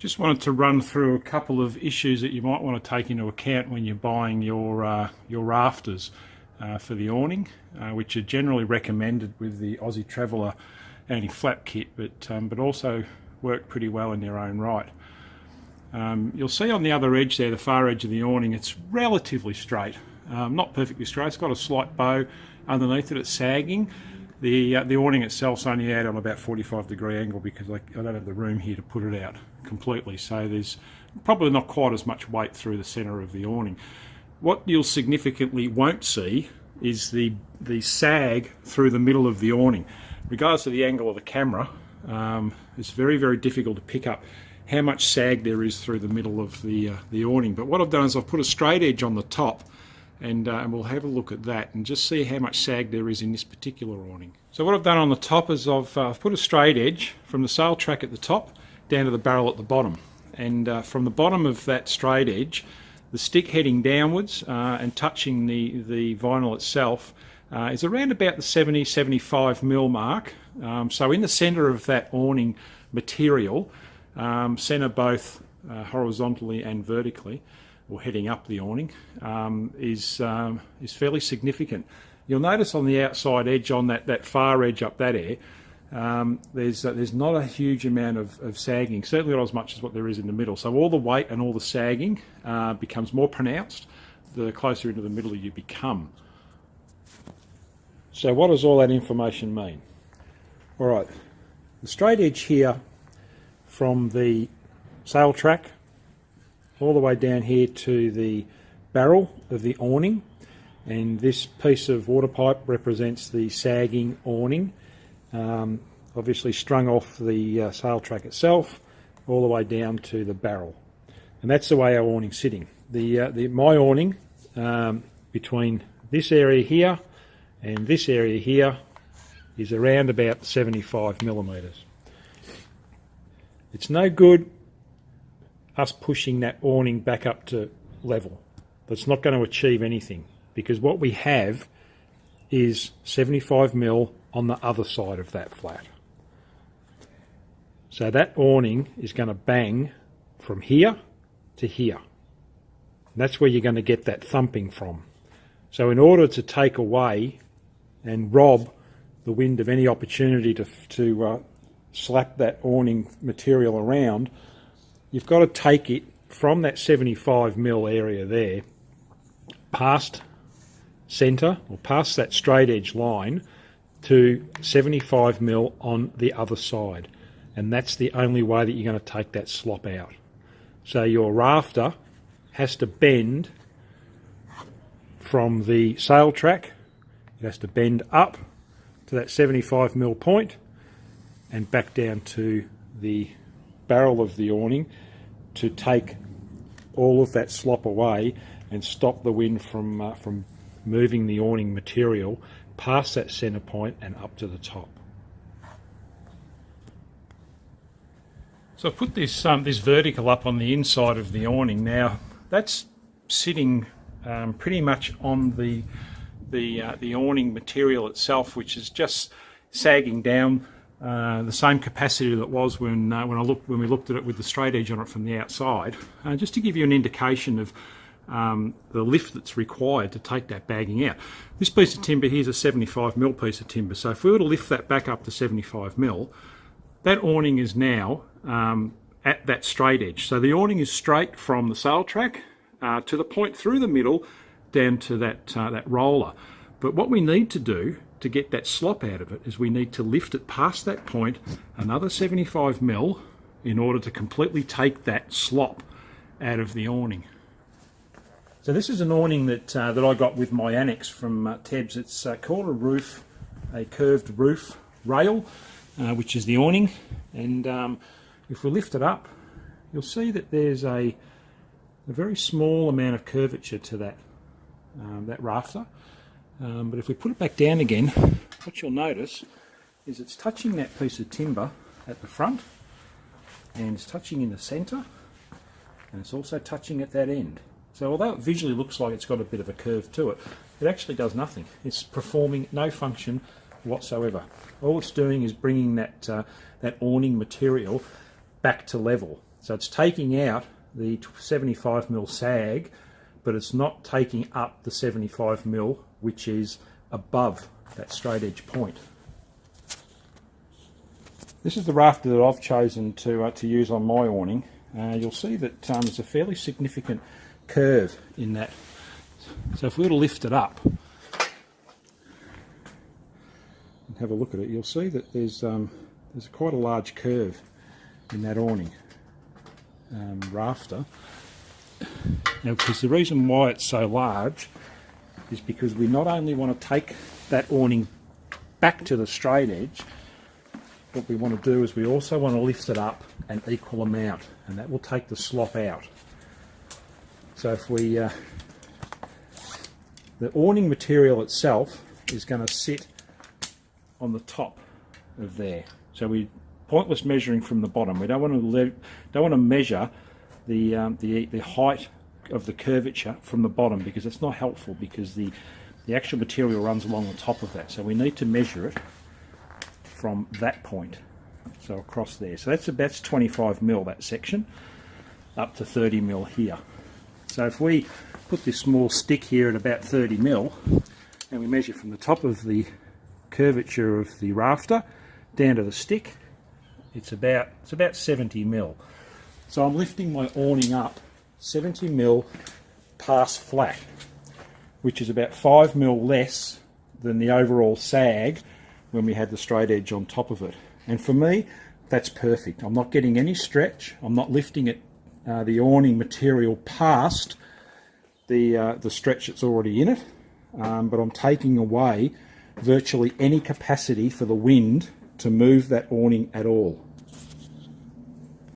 Just wanted to run through a couple of issues that you might want to take into account when you're buying your rafters for the awning, which are generally recommended with the Aussie Traveller anti-flap kit, but also work pretty well in their own right. You'll see on the other edge there, the far edge of the awning, it's relatively straight, not perfectly straight. It's got a slight bow underneath it. It's sagging. The awning itself's only out on about 45-degree angle because I don't have the room here to put it out completely, so there's probably not quite as much weight through the centre of the awning. What you'll significantly won't see is the sag through the middle of the awning. Regardless of the angle of the camera, it's very, very difficult to pick up how much sag there is through the middle of the awning. But what I've done is I've put a straight edge on the top, and we'll have a look at that and just see how much sag there is in this particular awning. So what I've done on the top is I've put a straight edge from the sail track at the top down to the barrel at the bottom, and from the bottom of that straight edge, the stick heading downwards and touching the vinyl itself is around about the 70-75 mil mark. So in the centre of that awning material, centre both horizontally and vertically, or heading up the awning, is fairly significant. You'll notice on the outside edge, on that far edge up that air, there's not a huge amount of sagging, certainly not as much as what there is in the middle. So all the weight and all the sagging becomes more pronounced the closer into the middle you become. So what does all that information mean? All right, the straight edge here from the sail track all the way down here to the barrel of the awning, and this piece of water pipe represents the sagging awning, obviously strung off the sail track itself all the way down to the barrel, and that's the way our awning's sitting. My awning, between this area here and this area here, is around about 75 millimetres. It's no good us pushing that awning back up to level. That's not going to achieve anything, because what we have is 75 mil on the other side of that flat. So that awning is going to bang from here to here. That's where you're going to get that thumping from. So in order to take away and rob the wind of any opportunity to slap that awning material around, you've got to take it from that 75 mil area there, past centre, or past that straight edge line, to 75 mil on the other side. And that's the only way that you're going to take that slop out. So your rafter has to bend from the sail track, it has to bend up to that 75 mil point and back down to the barrel of the awning to take all of that slop away and stop the wind from moving the awning material past that centre point and up to the top. So I've put this vertical up on the inside of the awning. Now that's sitting pretty much on the awning material itself, which is just sagging down the same capacity that it was when we looked at it with the straight edge on it from the outside, just to give you an indication of the lift that's required to take that bagging out. This piece of timber here is a 75 mil piece of timber, so if we were to lift that back up to 75 mil, that awning is now at that straight edge. So the awning is straight from the sail track to the point through the middle down to that roller. But what we need to do to get that slop out of it is we need to lift it past that point another 75 mil in order to completely take that slop out of the awning. So this is an awning that I got with my annex from Tebs. It's called a curved roof rail, which is the awning. And if we lift it up, you'll see that there's a very small amount of curvature to that rafter. But if we put it back down again, what you'll notice is it's touching that piece of timber at the front, and it's touching in the centre, and it's also touching at that end. So although it visually looks like it's got a bit of a curve to it, it actually does nothing. It's performing no function whatsoever. All it's doing is bringing that awning material back to level. So it's taking out the 75mm sag, but it's not taking up the 75mm, which is above that straight edge point. This is the rafter that I've chosen to use on my awning. You'll see that there's a fairly significant curve in that. So if we were to lift it up and have a look at it, you'll see that there's quite a large curve in that awning rafter. Now, because the reason why it's so large is because we not only want to take that awning back to the straight edge, what we want to do is we also want to lift it up an equal amount, and that will take the slop out. So if we, the awning material itself is going to sit on the top of there. So we pointless measuring from the bottom. We don't want to measure the height of the curvature from the bottom, because it's not helpful, because the actual material runs along the top of that. So we need to measure it from that point, so across there. So that's 25mm, that section, up to 30mm here. So if we put this small stick here at about 30mm, and we measure from the top of the curvature of the rafter down to the stick, it's about 70mm. So I'm lifting my awning up 70mm past flat, which is about 5mm less than the overall sag when we had the straight edge on top of it. And for me, that's perfect. I'm not getting any stretch. I'm not lifting it, the awning material past the stretch that's already in it, but I'm taking away virtually any capacity for the wind to move that awning at all.